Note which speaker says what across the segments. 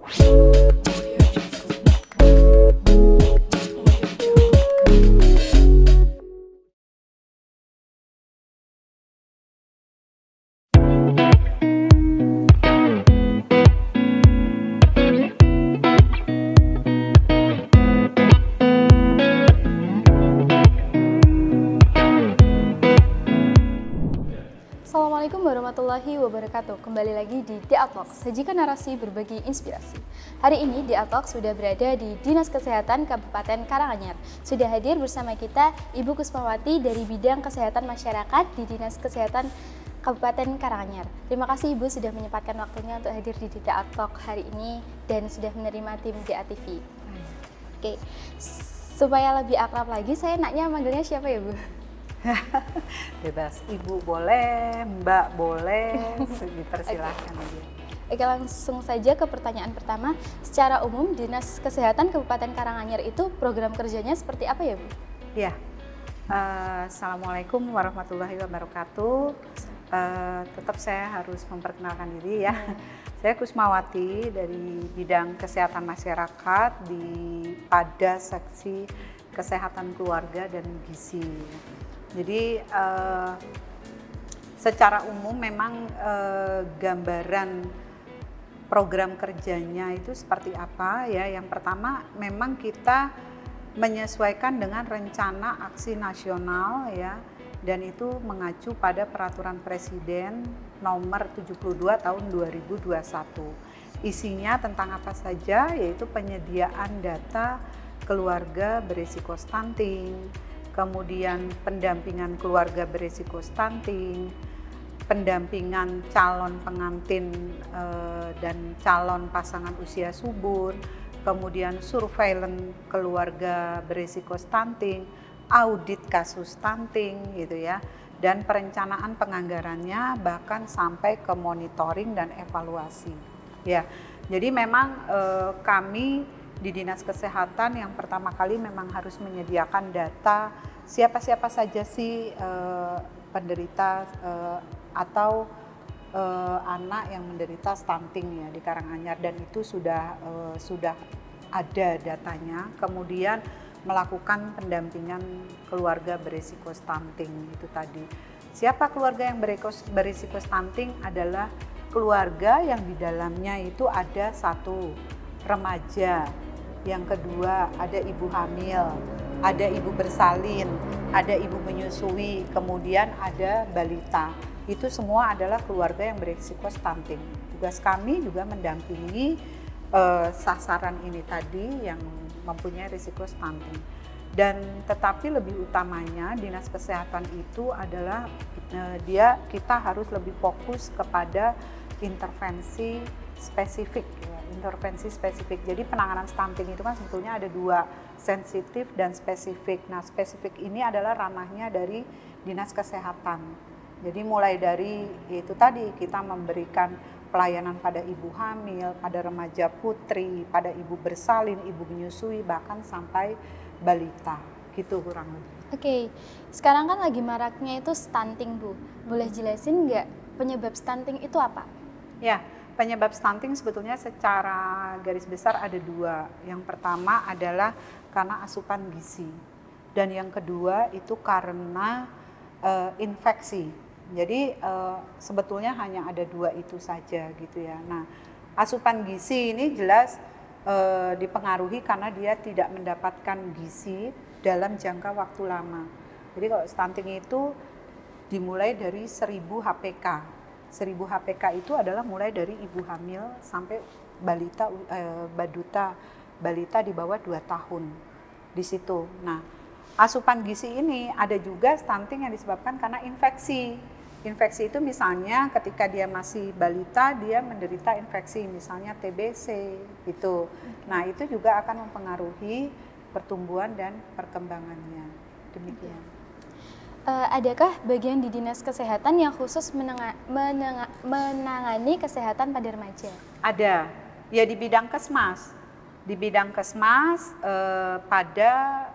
Speaker 1: Assalamualaikum warahmatullahi wabarakatuh. Kembali lagi di DA Talk, sajikan narasi berbagi inspirasi. Hari ini DA Talk sudah berada di Dinas Kesehatan Kabupaten Karanganyar. Sudah hadir bersama kita Ibu Kusmawati dari Bidang Kesehatan Masyarakat di Dinas Kesehatan Kabupaten Karanganyar. Terima kasih Ibu sudah menyempatkan waktunya untuk hadir di DA Talk hari ini dan sudah menerima tim DA TV. Oke, supaya lebih akrab lagi, saya naknya manggilnya siapa ya Bu?
Speaker 2: Bebas, Ibu boleh, Mbak boleh, dipersilahkan aja.
Speaker 1: Oke, langsung saja ke pertanyaan pertama. Secara umum, Dinas Kesehatan Kabupaten Karanganyar itu program kerjanya seperti apa ya Bu?
Speaker 2: Ya, Assalamualaikum warahmatullahi wabarakatuh. Tetap saya harus memperkenalkan diri ya. Saya Kusmawati dari Bidang Kesehatan Masyarakat pada Seksi Kesehatan Keluarga dan Gizi. Jadi secara umum memang gambaran program kerjanya itu seperti apa ya. Yang pertama memang kita menyesuaikan dengan rencana aksi nasional ya, dan itu mengacu pada peraturan Presiden nomor 72 tahun 2021. Isinya tentang apa saja, yaitu penyediaan data keluarga berisiko stunting, kemudian pendampingan keluarga berisiko stunting, pendampingan calon pengantin dan calon pasangan usia subur, kemudian surveillance keluarga berisiko stunting, audit kasus stunting gitu ya, dan perencanaan penganggarannya bahkan sampai ke monitoring dan evaluasi. Ya, jadi memang kami di Dinas Kesehatan yang pertama kali memang harus menyediakan data siapa-siapa saja sih penderita atau anak yang menderita stunting ya di Karanganyar, dan itu sudah ada datanya. Kemudian melakukan pendampingan keluarga berisiko stunting itu tadi. Siapa keluarga yang berisiko stunting? Adalah keluarga yang di dalamnya itu ada satu remaja, yang kedua ada ibu hamil, ada ibu bersalin, ada ibu menyusui, kemudian ada balita. Itu semua adalah keluarga yang berisiko stunting. Tugas kami juga mendampingi sasaran ini tadi yang mempunyai risiko stunting. Dan tetapi lebih utamanya Dinas Kesehatan itu adalah kita harus lebih fokus kepada intervensi spesifik ya, intervensi spesifik. Jadi penanganan stunting itu kan sebetulnya ada dua, sensitif dan spesifik. Nah, spesifik ini adalah ranahnya dari Dinas Kesehatan. Jadi mulai dari itu tadi kita memberikan pelayanan pada ibu hamil, pada remaja putri, pada ibu bersalin, ibu menyusui, bahkan sampai balita. Gitu kurang lebih.
Speaker 1: Oke, sekarang kan lagi maraknya itu stunting Bu. Boleh jelasin nggak penyebab stunting itu apa?
Speaker 2: Ya, penyebab stunting sebetulnya secara garis besar ada dua. Yang pertama adalah karena asupan gizi, dan yang kedua itu karena infeksi. Jadi sebetulnya hanya ada dua itu saja gitu ya. Nah, asupan gizi ini jelas dipengaruhi karena dia tidak mendapatkan gizi dalam jangka waktu lama. Jadi kalau stunting itu dimulai dari 1000 HPK. 1000 HPK itu adalah mulai dari ibu hamil sampai balita di bawah 2 tahun di situ. Nah, asupan gizi ini ada juga stunting yang disebabkan karena infeksi. Infeksi itu misalnya ketika dia masih balita dia menderita infeksi misalnya TBC gitu. Nah, itu juga akan mempengaruhi pertumbuhan dan perkembangannya. Demikian.
Speaker 1: Adakah bagian di Dinas Kesehatan yang khusus menangani kesehatan pada remaja?
Speaker 2: Ada, ya di bidang Kesmas. Di bidang Kesmas pada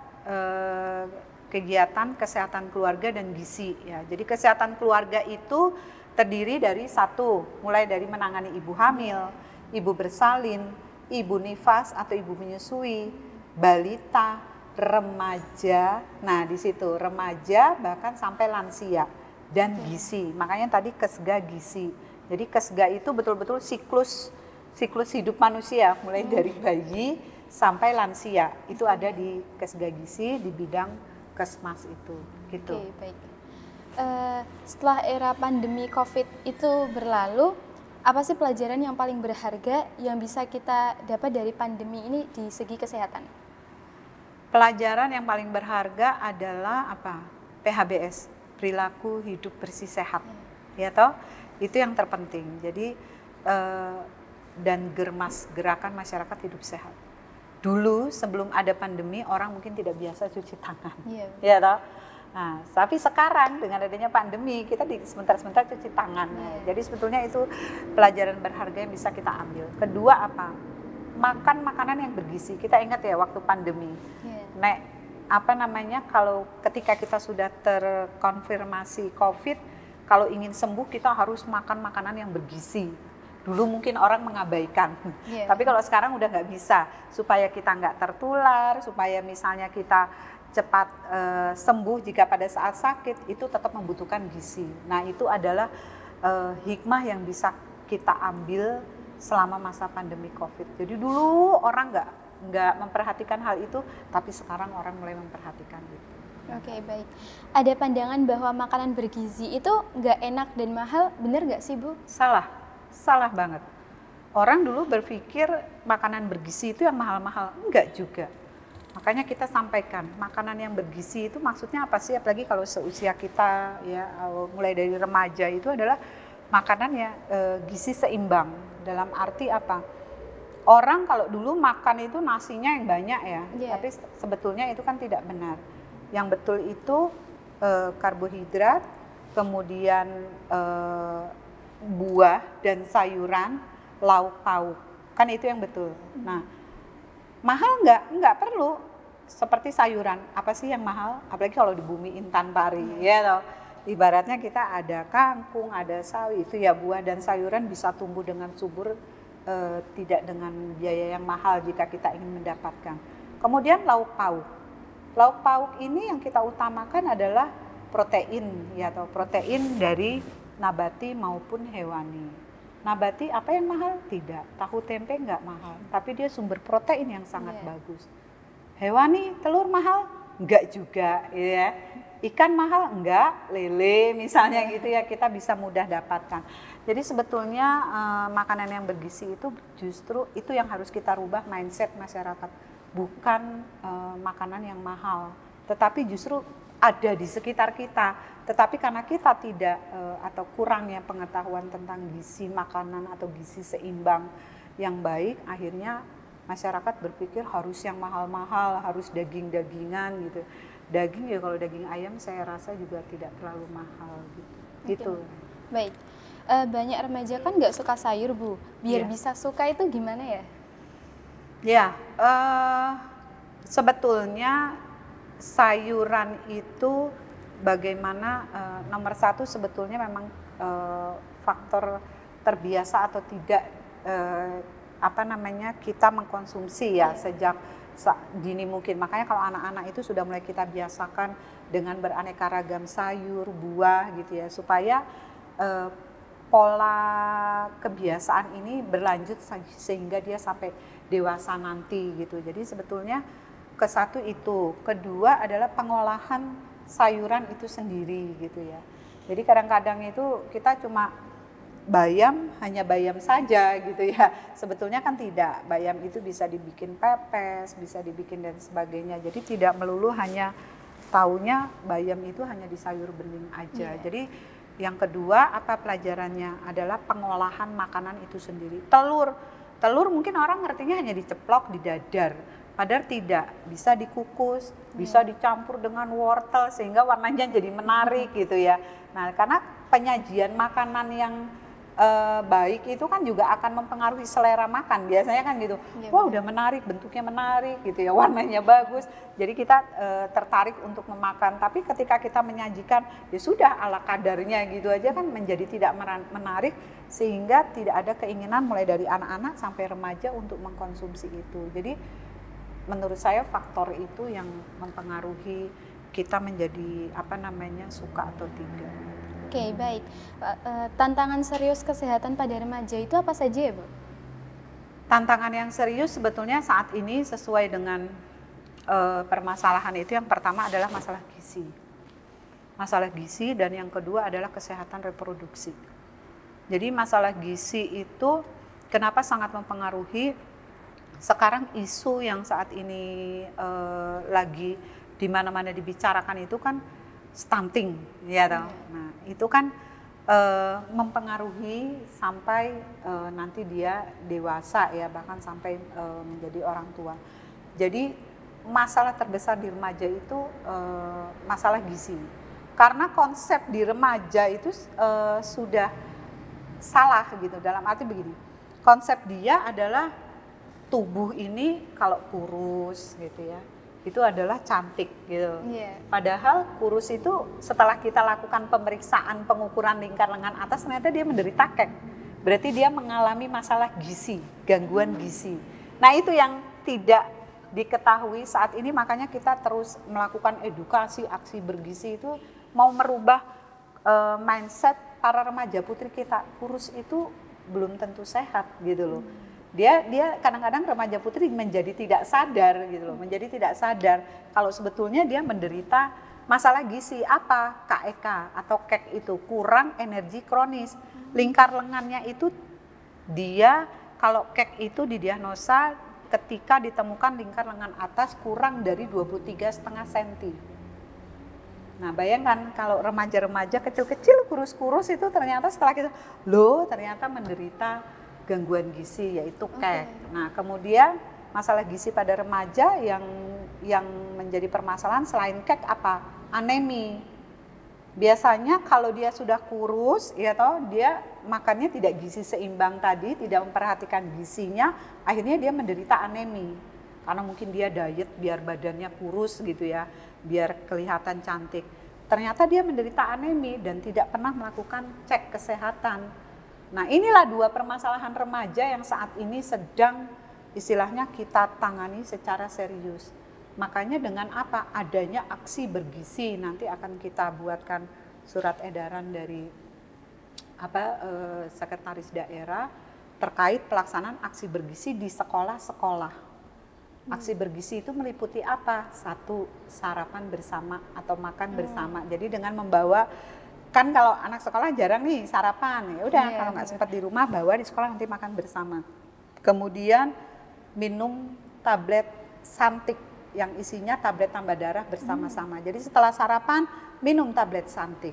Speaker 2: kegiatan kesehatan keluarga dan gizi. Ya. Jadi kesehatan keluarga itu terdiri dari satu, mulai dari menangani ibu hamil, ibu bersalin, ibu nifas atau ibu menyusui, balita, remaja. Nah, di situ remaja bahkan sampai lansia dan gizi. Makanya tadi kesga gizi. Jadi kesga itu betul-betul siklus hidup manusia mulai dari bayi sampai lansia. Itu ada di kesga gizi di bidang Kesmas itu gitu.
Speaker 1: Oke, baik. Setelah era pandemi COVID itu berlalu, apa sih pelajaran yang paling berharga yang bisa kita dapat dari pandemi ini di segi kesehatan?
Speaker 2: Pelajaran yang paling berharga adalah apa? PHBS, perilaku hidup bersih sehat. Ya toh? Itu yang terpenting. Jadi dan gerakan masyarakat hidup sehat. Dulu sebelum ada pandemi orang mungkin tidak biasa cuci tangan. Ya toh? Nah, tapi sekarang dengan adanya pandemi kita sebentar-sebentar cuci tangan. Jadi sebetulnya itu pelajaran berharga yang bisa kita ambil. Kedua apa? Makan makanan yang bergizi. Kita ingat ya waktu pandemi. Nek apa namanya kalau ketika kita sudah terkonfirmasi COVID, kalau ingin sembuh kita harus makan makanan yang bergizi. Dulu mungkin orang mengabaikan, tapi kalau sekarang udah nggak bisa. Supaya kita nggak tertular, supaya misalnya kita cepat sembuh jika pada saat sakit, itu tetap membutuhkan gizi. Nah itu adalah hikmah yang bisa kita ambil selama masa pandemi COVID. Jadi dulu orang nggak memperhatikan hal itu, tapi sekarang orang mulai memperhatikan itu.
Speaker 1: Oke, baik. Ada pandangan bahwa makanan bergizi itu nggak enak dan mahal, benar nggak sih Bu?
Speaker 2: Salah banget. Orang dulu berpikir makanan bergizi itu yang mahal-mahal, enggak juga. Makanya kita sampaikan, makanan yang bergizi itu maksudnya apa sih? Apalagi kalau seusia kita ya, mulai dari remaja itu adalah makanan ya gizi seimbang. Dalam arti apa? Orang kalau dulu makan itu nasinya yang banyak ya, tapi sebetulnya itu kan tidak benar. Yang betul itu karbohidrat, kemudian buah dan sayuran, lauk pauk, kan itu yang betul. Nah, mahal nggak perlu. Seperti sayuran, apa sih yang mahal? Apalagi kalau di bumi intan pari, ya toh. Ibaratnya kita ada kangkung, ada sawi, itu ya buah dan sayuran bisa tumbuh dengan subur, tidak dengan biaya yang mahal jika kita ingin mendapatkan. Kemudian lauk pauk. Lauk pauk ini yang kita utamakan adalah protein, ya toh, protein dari nabati maupun hewani. Nabati apa yang mahal? Tidak. Tahu tempe nggak mahal, tapi dia sumber protein yang sangat bagus. Hewani, telur mahal? Enggak juga, ya. Ikan mahal? Enggak, lele misalnya gitu ya, kita bisa mudah dapatkan. Jadi sebetulnya makanan yang bergizi itu justru itu yang harus kita rubah mindset masyarakat. Bukan makanan yang mahal, tetapi justru ada di sekitar kita. Tetapi karena kita tidak atau kurangnya pengetahuan tentang gizi makanan atau gizi seimbang yang baik, akhirnya masyarakat berpikir harus yang mahal-mahal, harus daging-dagingan gitu. Daging ya kalau daging ayam saya rasa juga tidak terlalu mahal gitu. Gitu.
Speaker 1: Baik. Banyak remaja kan nggak suka sayur Bu. Biar bisa suka itu gimana ya?
Speaker 2: Ya, sebetulnya sayuran itu bagaimana nomor satu sebetulnya memang faktor terbiasa atau tidak kita mengkonsumsi ya sejak dini mungkin. Makanya kalau anak-anak itu sudah mulai kita biasakan dengan beraneka ragam sayur, buah gitu ya, supaya pola kebiasaan ini berlanjut sehingga dia sampai dewasa nanti gitu. Jadi sebetulnya kesatu itu, kedua adalah pengolahan sayuran itu sendiri gitu ya. Jadi kadang-kadang itu kita cuma bayam, hanya bayam saja gitu ya. Sebetulnya kan tidak, bayam itu bisa dibikin pepes, bisa dibikin dan sebagainya. Jadi tidak melulu hanya taunya bayam itu hanya di sayur bening aja. Jadi yang kedua apa pelajarannya adalah pengolahan makanan itu sendiri. Telur mungkin orang ngertinya hanya diceplok, didadar. Padahal tidak, bisa dikukus, bisa dicampur dengan wortel sehingga warnanya jadi menarik gitu ya. Nah, karena penyajian makanan yang baik itu kan juga akan mempengaruhi selera makan. Biasanya kan gitu,
Speaker 1: Iya,
Speaker 2: wah
Speaker 1: benar.
Speaker 2: udah menarik, bentuknya menarik gitu ya, warnanya bagus. Jadi kita tertarik untuk memakan. Tapi ketika kita menyajikan, ya sudah ala kadarnya gitu aja kan menjadi tidak menarik, sehingga tidak ada keinginan mulai dari anak-anak sampai remaja untuk mengkonsumsi itu. Jadi menurut saya faktor itu yang mempengaruhi kita menjadi suka atau tidak.
Speaker 1: Oke, baik. Tantangan serius kesehatan pada remaja itu apa saja ya, Bu?
Speaker 2: Tantangan yang serius sebetulnya saat ini sesuai dengan permasalahan itu, yang pertama adalah masalah gizi. Masalah gizi, dan yang kedua adalah kesehatan reproduksi. Jadi masalah gizi itu kenapa sangat mempengaruhi? Sekarang isu yang saat ini lagi di mana-mana dibicarakan itu kan stunting, ya toh. Nah, itu kan mempengaruhi sampai nanti dia dewasa ya, bahkan sampai menjadi orang tua. Jadi masalah terbesar di remaja itu masalah gizi. Karena konsep di remaja itu sudah salah gitu, dalam arti begini. Konsep dia adalah tubuh ini kalau kurus gitu ya, itu adalah cantik gitu.
Speaker 1: Iya.
Speaker 2: Padahal kurus itu setelah kita lakukan pemeriksaan pengukuran lingkar lengan atas, ternyata dia menderita kek. Berarti dia mengalami masalah gizi, gangguan gizi. Nah itu yang tidak diketahui saat ini, makanya kita terus melakukan edukasi, aksi bergizi itu mau merubah mindset para remaja putri kita. Kurus itu belum tentu sehat gitu loh. Dia kadang-kadang remaja putri menjadi tidak sadar gitu loh, menjadi tidak sadar kalau sebetulnya dia menderita masalah gizi. Apa? KEK atau kek itu, kurang energi kronis. Lingkar lengannya itu, dia kalau kek itu didiagnosa ketika ditemukan lingkar lengan atas kurang dari 23,5 cm. Nah bayangkan kalau remaja-remaja kecil-kecil kurus-kurus itu ternyata setelah kita, ternyata menderita gangguan gizi, yaitu kek. Nah kemudian masalah gizi pada remaja yang menjadi permasalahan selain kek apa? Anemi. Biasanya kalau dia sudah kurus, ya toh, dia makannya tidak gizi seimbang tadi, tidak memperhatikan gizinya, akhirnya dia menderita anemi. Karena mungkin dia diet biar badannya kurus gitu ya, biar kelihatan cantik. Ternyata dia menderita anemi dan tidak pernah melakukan cek kesehatan. Nah inilah dua permasalahan remaja yang saat ini sedang istilahnya kita tangani secara serius. Makanya dengan apa? Adanya aksi bergizi, nanti akan kita buatkan surat edaran dari sekretaris daerah terkait pelaksanaan aksi bergizi di sekolah-sekolah. Aksi bergizi itu meliputi apa? Satu, sarapan bersama atau makan bersama. Jadi dengan membawa, kan kalau anak sekolah jarang nih sarapan, ya udah kalau nggak sempat di rumah bawa di sekolah nanti makan bersama. Kemudian minum tablet Santik yang isinya tablet tambah darah bersama-sama. Jadi setelah sarapan minum tablet Santik.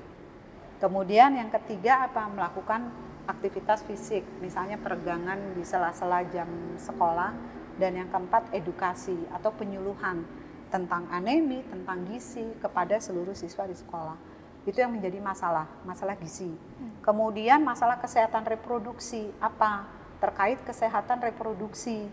Speaker 2: Kemudian yang ketiga apa? Melakukan aktivitas fisik, misalnya peregangan di sela-sela jam sekolah. Dan yang keempat edukasi atau penyuluhan tentang anemi, tentang gizi kepada seluruh siswa di sekolah. Itu yang menjadi masalah gizi. Kemudian masalah kesehatan reproduksi, apa? Terkait kesehatan reproduksi,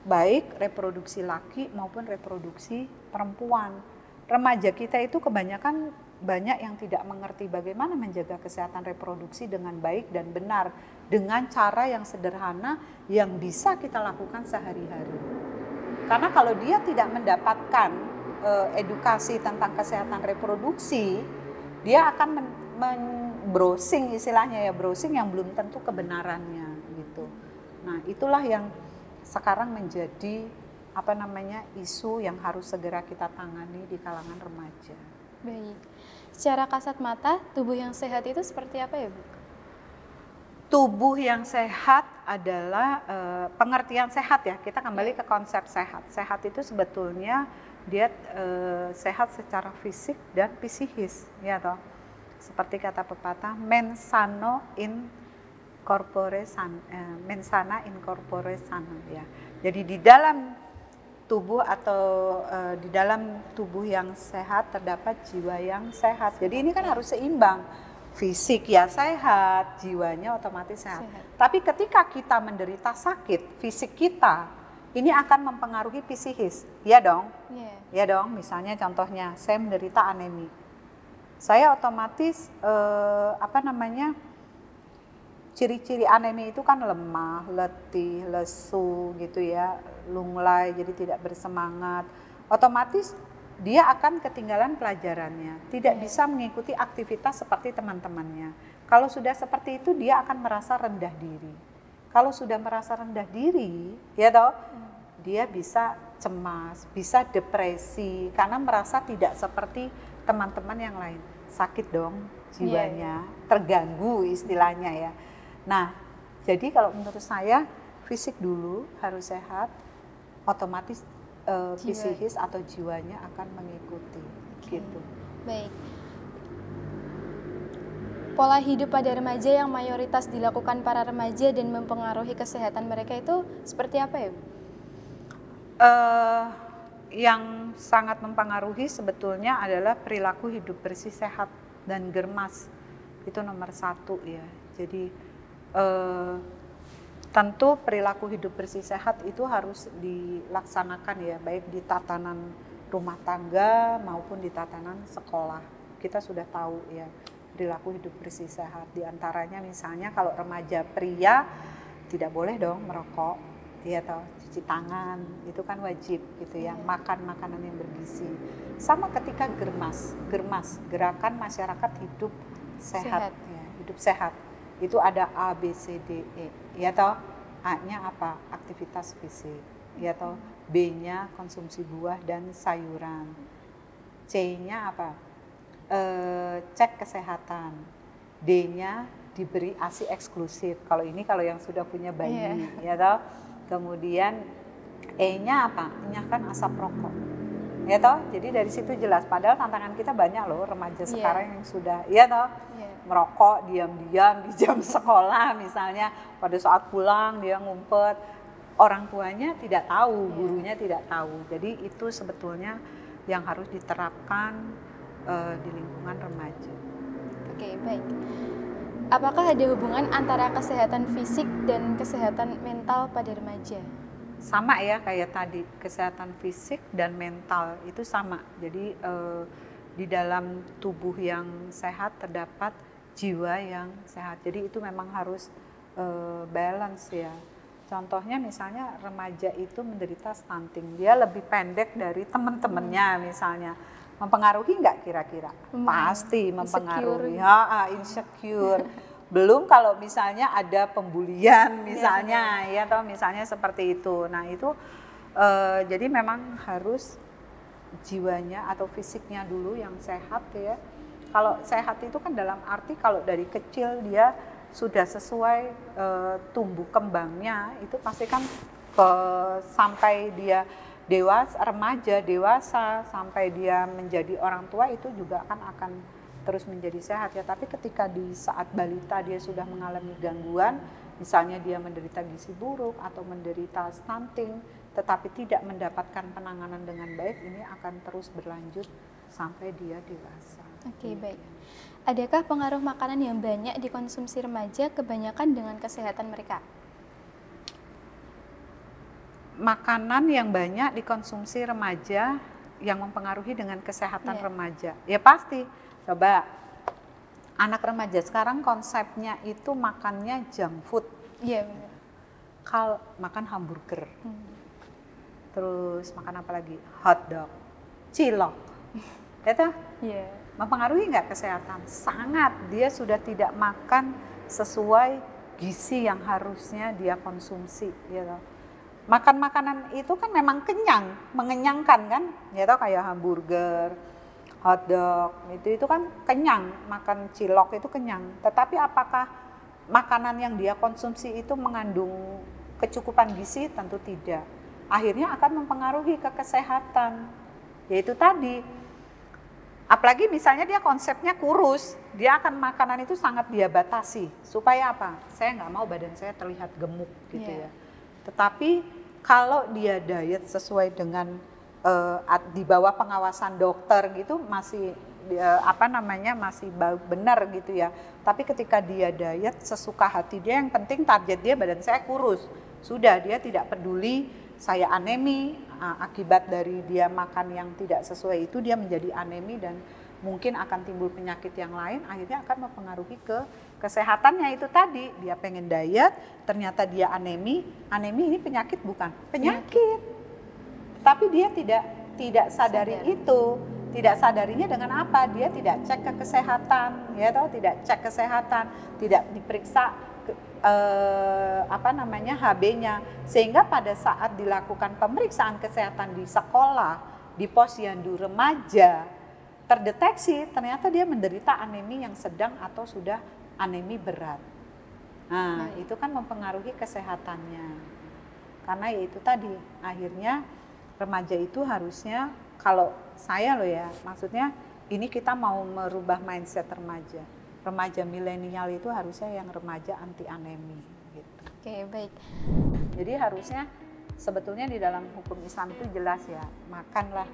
Speaker 2: baik reproduksi laki maupun reproduksi perempuan. Remaja kita itu kebanyakan banyak yang tidak mengerti bagaimana menjaga kesehatan reproduksi dengan baik dan benar, dengan cara yang sederhana yang bisa kita lakukan sehari-hari. Karena kalau dia tidak mendapatkan edukasi tentang kesehatan reproduksi, dia akan browsing, istilahnya ya, browsing yang belum tentu kebenarannya gitu. Nah itulah yang sekarang menjadi isu yang harus segera kita tangani di kalangan remaja.
Speaker 1: Baik. Secara kasat mata, tubuh yang sehat itu seperti apa ya, Bu?
Speaker 2: Tubuh yang sehat adalah pengertian sehat ya. Kita kembali ke konsep sehat. Sehat itu sebetulnya dia sehat secara fisik dan psikis, ya toh. Seperti kata pepatah, mens sana in corpore sano, ya. Jadi di dalam tubuh atau di dalam tubuh yang sehat terdapat jiwa yang sehat. Jadi ini kan harus seimbang. fisik ya sehat, jiwanya otomatis sehat. Tapi ketika kita menderita sakit, fisik kita ini akan mempengaruhi psikis, ya dong? Ya dong, misalnya contohnya saya menderita anemi. Saya otomatis ciri-ciri anemi itu kan lemah, letih, lesu gitu ya, lunglai, jadi tidak bersemangat. Otomatis dia akan ketinggalan pelajarannya, tidak bisa mengikuti aktivitas seperti teman-temannya. Kalau sudah seperti itu dia akan merasa rendah diri. Kalau sudah merasa rendah diri, ya toh, dia bisa cemas, bisa depresi karena merasa tidak seperti teman-teman yang lain. Sakit dong jiwanya, terganggu istilahnya ya. Nah, jadi kalau menurut saya fisik dulu harus sehat, otomatis psikis atau jiwanya akan mengikuti, gitu.
Speaker 1: Baik. Pola hidup pada remaja yang mayoritas dilakukan para remaja dan mempengaruhi kesehatan mereka itu seperti apa ya?
Speaker 2: Yang sangat mempengaruhi sebetulnya adalah perilaku hidup bersih, sehat, dan germas. Itu nomor 1 ya. Jadi tentu perilaku hidup bersih sehat itu harus dilaksanakan ya, baik di tatanan rumah tangga maupun di tatanan sekolah. Kita sudah tahu ya perilaku hidup bersih sehat, diantaranya misalnya kalau remaja pria tidak boleh dong merokok, ya toh, cuci tangan itu kan wajib gitu ya, makan makanan yang bergizi. Sama ketika germas, gerakan masyarakat hidup sehat. Ya, hidup sehat. Itu ada A, B, C, D, E, ya toh. A-nya apa? Aktivitas fisik, ya toh. B-nya konsumsi buah dan sayuran. C-nya apa? Cek kesehatan. D-nya diberi ASI eksklusif. Kalau ini kalau yang sudah punya bayi, ya toh. Kemudian E-nya apa? Enyahkan asap rokok. Ya toh, jadi dari situ jelas. Padahal tantangan kita banyak loh remaja sekarang yang sudah, ya toh, merokok diam-diam di jam sekolah misalnya, pada saat pulang dia ngumpet, orang tuanya tidak tahu, gurunya tidak tahu. Jadi itu sebetulnya yang harus diterapkan di lingkungan remaja.
Speaker 1: Oke, baik. Apakah ada hubungan antara kesehatan fisik dan kesehatan mental pada remaja?
Speaker 2: Sama ya kayak tadi, kesehatan fisik dan mental itu sama. Jadi di dalam tubuh yang sehat terdapat jiwa yang sehat. Jadi itu memang harus balance ya. Contohnya misalnya remaja itu menderita stunting, dia lebih pendek dari teman-temannya misalnya. Mempengaruhi nggak kira-kira? Pasti mempengaruhi. Insecure. Belum kalau misalnya ada pembulian misalnya, ya atau misalnya seperti itu. Nah itu jadi memang harus jiwanya atau fisiknya dulu yang sehat ya. Kalau sehat itu kan dalam arti kalau dari kecil dia sudah sesuai tumbuh kembangnya, itu pasti kan sampai dia dewasa, remaja, dewasa, sampai dia menjadi orang tua itu juga akan terus menjadi sehat ya. Tapi ketika di saat balita dia sudah mengalami gangguan, misalnya dia menderita gizi buruk atau menderita stunting, tetapi tidak mendapatkan penanganan dengan baik, ini akan terus berlanjut sampai dia dewasa.
Speaker 1: Oke, baik. Adakah pengaruh makanan yang banyak dikonsumsi remaja kebanyakan dengan kesehatan mereka?
Speaker 2: Makanan yang banyak dikonsumsi remaja yang mempengaruhi dengan kesehatan remaja, ya pasti. Coba anak remaja sekarang konsepnya itu makannya junk food.
Speaker 1: Iya benar.
Speaker 2: Makan hamburger. Terus makan apa lagi? Hotdog, cilok. Itu mempengaruhi nggak kesehatan? Sangat. Dia sudah tidak makan sesuai gizi yang harusnya dia konsumsi, gitu. Makan makanan itu kan memang kenyang, mengenyangkan kan? Ya toh, kayak hamburger, hotdog, itu kan kenyang, makan cilok itu kenyang. Tetapi apakah makanan yang dia konsumsi itu mengandung kecukupan gizi? Tentu tidak. Akhirnya akan mempengaruhi ke kesehatan. Yaitu tadi, apalagi misalnya dia konsepnya kurus, dia akan makanan itu sangat dia batasi. Supaya apa? Saya nggak mau badan saya terlihat gemuk gitu ya. Tetapi kalau dia diet sesuai dengan di bawah pengawasan dokter gitu, masih masih benar gitu ya. Tapi ketika dia diet sesuka hati dia, yang penting target dia badan saya kurus. Sudah, dia tidak peduli saya anemi, akibat dari dia makan yang tidak sesuai itu dia menjadi anemi dan mungkin akan timbul penyakit yang lain, akhirnya akan mempengaruhi ke kesehatannya itu tadi. Dia pengen diet, ternyata dia anemi. Anemi ini penyakit bukan? Penyakit. Tapi dia tidak sadari itu. Tidak sadarinya dengan apa? Dia tidak cek ke kesehatan, ya toh, tidak cek kesehatan, tidak diperiksa HB-nya, sehingga pada saat dilakukan pemeriksaan kesehatan di sekolah, di posyandu remaja, terdeteksi ternyata dia menderita anemi yang sedang atau sudah anemi berat. Nah, itu kan mempengaruhi kesehatannya. Karena ya itu tadi, akhirnya remaja itu harusnya, kalau saya loh ya, maksudnya ini kita mau merubah mindset remaja. Remaja milenial itu harusnya yang remaja anti anemi gitu.
Speaker 1: Oke, baik.
Speaker 2: Jadi harusnya sebetulnya di dalam hukum Islam itu jelas ya, makanlah,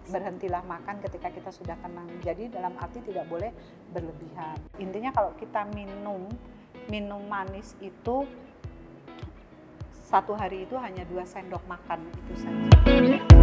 Speaker 2: berhentilah makan ketika kita sudah kenyang. Jadi dalam arti tidak boleh berlebihan. Intinya kalau kita minum manis itu satu hari itu hanya 2 sendok makan itu saja.